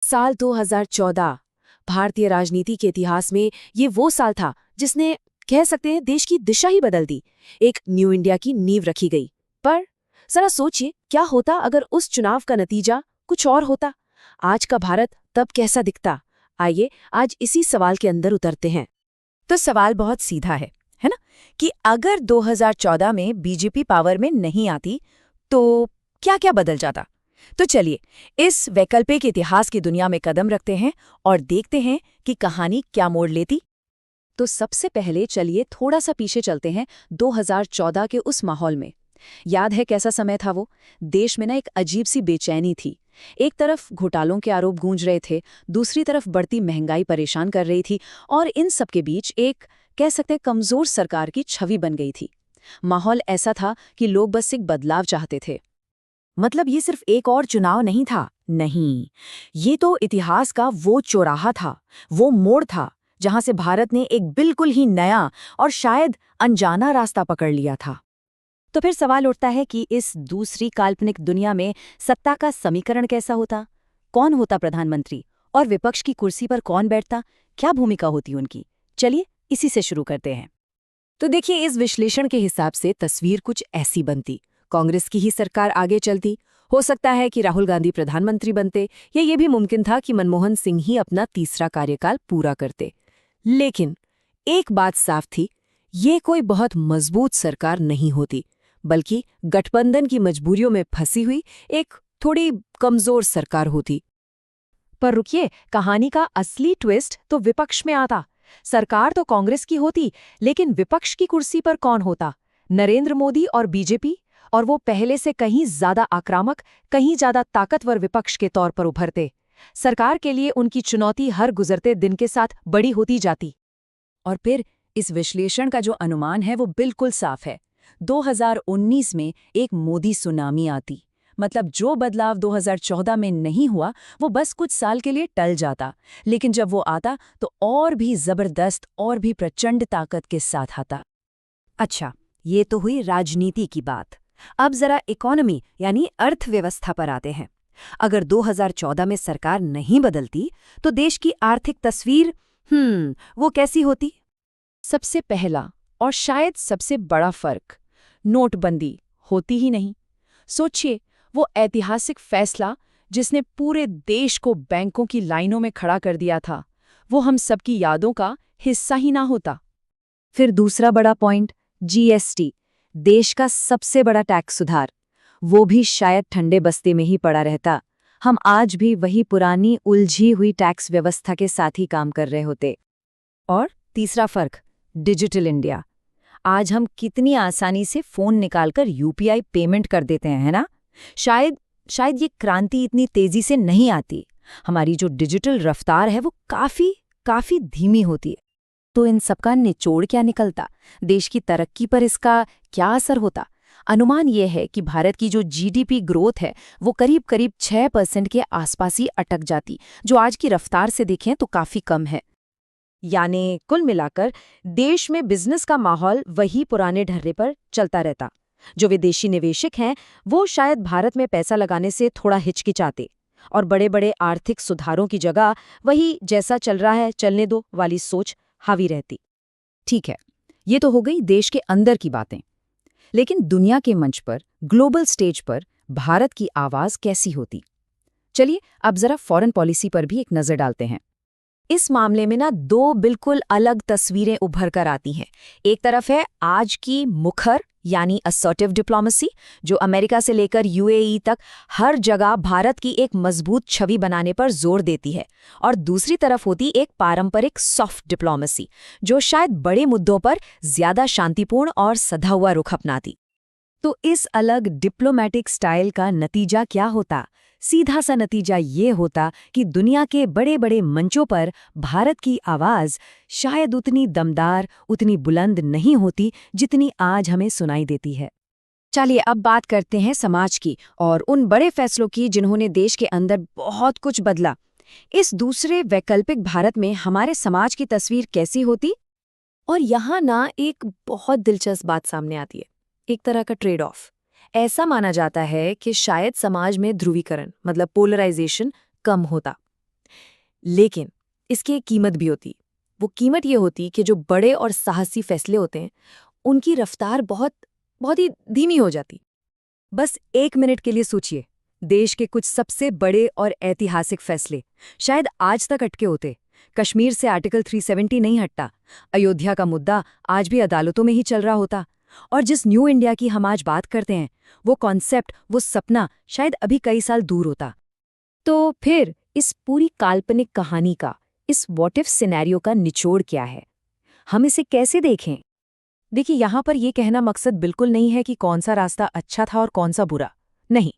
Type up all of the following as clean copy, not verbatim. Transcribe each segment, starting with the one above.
साल 2014 भारतीय राजनीति के इतिहास में ये वो साल था जिसने कह सकते हैं देश की दिशा ही बदल दी। एक न्यू इंडिया की नींव रखी गई। पर जरा सोचिए क्या होता अगर उस चुनाव का नतीजा कुछ और होता। आज का भारत तब कैसा दिखता। आइए आज इसी सवाल के अंदर उतरते हैं। तो सवाल बहुत सीधा है ना, कि अगर 2014 में बीजेपी पावर में नहीं आती तो क्या क्या बदल जाता। तो चलिए इस वैकल्पिक इतिहास की दुनिया में कदम रखते हैं और देखते हैं कि कहानी क्या मोड़ लेती। तो सबसे पहले चलिए थोड़ा सा पीछे चलते हैं 2014 के उस माहौल में। याद है कैसा समय था वो। देश में ना एक अजीब सी बेचैनी थी। एक तरफ घोटालों के आरोप गूंज रहे थे, दूसरी तरफ बढ़ती महंगाई परेशान कर रही थी, और इन सब के बीच एक कह सकते हैं कमजोर सरकार की छवि बन गई थी। माहौल ऐसा था कि लोग बस एक बदलाव चाहते थे। मतलब ये सिर्फ एक और चुनाव नहीं था, नहीं, ये तो इतिहास का वो चौराहा था, वो मोड़ था जहां से भारत ने एक बिल्कुल ही नया और शायद अनजाना रास्ता पकड़ लिया था। तो फिर सवाल उठता है कि इस दूसरी काल्पनिक दुनिया में सत्ता का समीकरण कैसा होता। कौन होता प्रधानमंत्री और विपक्ष की कुर्सी पर कौन बैठता, क्या भूमिका होती उनकी। चलिए इसी से शुरू करते हैं। तो देखिए इस विश्लेषण के हिसाब से तस्वीर कुछ ऐसी बनती। कांग्रेस की ही सरकार आगे चलती। हो सकता है कि राहुल गांधी प्रधानमंत्री बनते, या ये भी मुमकिन था कि मनमोहन सिंह ही अपना तीसरा कार्यकाल पूरा करते। लेकिन एक बात साफ थी, ये कोई बहुत मजबूत सरकार नहीं होती, बल्कि गठबंधन की मजबूरियों में फंसी हुई एक थोड़ी कमजोर सरकार होती। पर रुकिए, कहानी का असली ट्विस्ट तो विपक्ष में आता। सरकार तो कांग्रेस की होती, लेकिन विपक्ष की कुर्सी पर कौन होता। नरेंद्र मोदी और बीजेपी, और वो पहले से कहीं ज्यादा आक्रामक, कहीं ज्यादा ताकतवर विपक्ष के तौर पर उभरते। सरकार के लिए उनकी चुनौती हर गुजरते दिन के साथ बड़ी होती जाती। और फिर इस विश्लेषण का जो अनुमान है वो बिल्कुल साफ है। 2019 में एक मोदी सुनामी आती। मतलब जो बदलाव 2014 में नहीं हुआ वो बस कुछ साल के लिए टल जाता, लेकिन जब वो आता तो और भी जबरदस्त और भी प्रचंड ताकत के साथ आता। अच्छा, ये तो हुई राजनीति की बात। अब जरा इकोनॉमी यानी अर्थव्यवस्था पर आते हैं। अगर 2014 में सरकार नहीं बदलती तो देश की आर्थिक तस्वीर वो कैसी होती। सबसे पहला और शायद सबसे बड़ा फर्क, नोटबंदी होती ही नहीं। सोचिए, वो ऐतिहासिक फैसला जिसने पूरे देश को बैंकों की लाइनों में खड़ा कर दिया था, वो हम सबकी यादों का हिस्सा ही ना होता। फिर दूसरा बड़ा पॉइंट, जीएसटी, देश का सबसे बड़ा टैक्स सुधार, वो भी शायद ठंडे बस्ते में ही पड़ा रहता। हम आज भी वही पुरानी उलझी हुई टैक्स व्यवस्था के साथ ही काम कर रहे होते। और तीसरा फर्क, डिजिटल इंडिया। आज हम कितनी आसानी से फोन निकालकर यूपीआई पेमेंट कर देते हैं, है ना। शायद ये क्रांति इतनी तेजी से नहीं आती। हमारी जो डिजिटल रफ्तार है वो काफी धीमी होती है। तो इन सबका निचोड़ क्या निकलता, देश की तरक्की पर इसका क्या असर होता। अनुमान यह है कि भारत की जो जीडीपी ग्रोथ है वो करीब 6% के आसपास ही अटक जाती, जो आज की रफ्तार से देखें तो काफी कम है। यानी कुल मिलाकर देश में बिजनेस का माहौल वही पुराने ढर्रे पर चलता रहता। जो विदेशी निवेशक हैं वो शायद भारत में पैसा लगाने से थोड़ा हिचकिचाते, और बड़े बड़े आर्थिक सुधारों की जगह वही जैसा चल रहा है चलने दो वाली सोच हावी रहती। ठीक है, ये तो हो गई देश के अंदर की बातें। लेकिन दुनिया के मंच पर, ग्लोबल स्टेज पर भारत की आवाज कैसी होती। चलिए अब जरा फॉरेन पॉलिसी पर भी एक नजर डालते हैं। इस मामले में ना दो बिल्कुल अलग तस्वीरें उभर कर आती हैं। एक तरफ है आज की मुखर यानी असर्टिव डिप्लोमेसी, जो अमेरिका से लेकर यूएई तक हर जगह भारत की एक मजबूत छवि बनाने पर जोर देती है। और दूसरी तरफ होती एक पारंपरिक सॉफ्ट डिप्लोमेसी, जो शायद बड़े मुद्दों पर ज्यादा शांतिपूर्ण और सधा हुआ रुख अपनाती। तो इस अलग डिप्लोमैटिक स्टाइल का नतीजा क्या होता। सीधा सा नतीजा ये होता कि दुनिया के बड़े बड़े मंचों पर भारत की आवाज़ शायद उतनी दमदार, उतनी बुलंद नहीं होती जितनी आज हमें सुनाई देती है। चलिए अब बात करते हैं समाज की और उन बड़े फैसलों की जिन्होंने देश के अंदर बहुत कुछ बदला। इस दूसरे वैकल्पिक भारत में हमारे समाज की तस्वीर कैसी होती। और यहाँ ना एक बहुत दिलचस्प बात सामने आती है, एक तरह का ट्रेड ऑफ। ऐसा माना जाता है कि शायद समाज में ध्रुवीकरण मतलब पोलराइजेशन कम होता। लेकिन इसकी एक कीमत भी होती। वो कीमत ये होती कि जो बड़े और साहसी फैसले होते हैं उनकी रफ्तार बहुत बहुत ही धीमी हो जाती। बस 1 मिनट के लिए सोचिए, देश के कुछ सबसे बड़े और ऐतिहासिक फैसले शायद आज तक अटके होते। कश्मीर से आर्टिकल 370 नहीं हटता, अयोध्या का मुद्दा आज भी अदालतों में ही चल रहा होता, और जिस न्यू इंडिया की हम आज बात करते हैं, वो कॉन्सेप्ट, वो सपना शायद अभी कई साल दूर होता। तो फिर इस पूरी काल्पनिक कहानी का, इस व्हाट इफ सिनेरियो का निचोड़ क्या है? हम इसे कैसे देखें? देखिए, यहाँ पर ये कहना मकसद बिल्कुल नहीं है कि कौन सा रास्ता अच्छा था और कौन सा बुरा। नहीं,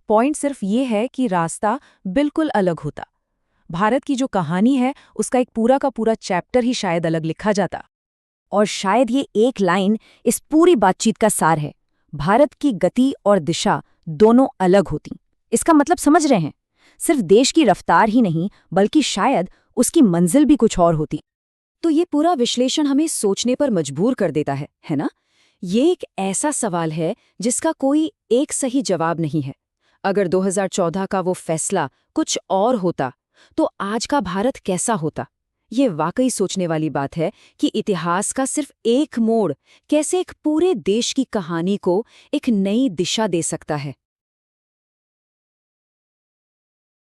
पॉइंट सिर्फ ये है कि रास्ता बिल्कुल अलग होता। भारत की जो कहानी है उसका एक पूरा का पूरा चैप्टर ही शायद अलग लिखा जाता। और शायद ये एक लाइन इस पूरी बातचीत का सार है। भारत की गति और दिशा दोनों अलग होती। इसका मतलब समझ रहे हैं? सिर्फ देश की रफ्तार ही नहीं, बल्कि शायद उसकी मंजिल भी कुछ और होती। तो ये पूरा विश्लेषण हमें सोचने पर मजबूर कर देता है ना? ये एक ऐसा सवाल है जिसका कोई एक सही जवाब नहीं है। अगर 2014 का वो फैसला कुछ और होता, तो आज का भारत कैसा होता? ये वाकई सोचने वाली बात है कि इतिहास का सिर्फ एक मोड़ कैसे एक पूरे देश की कहानी को एक नई दिशा दे सकता है।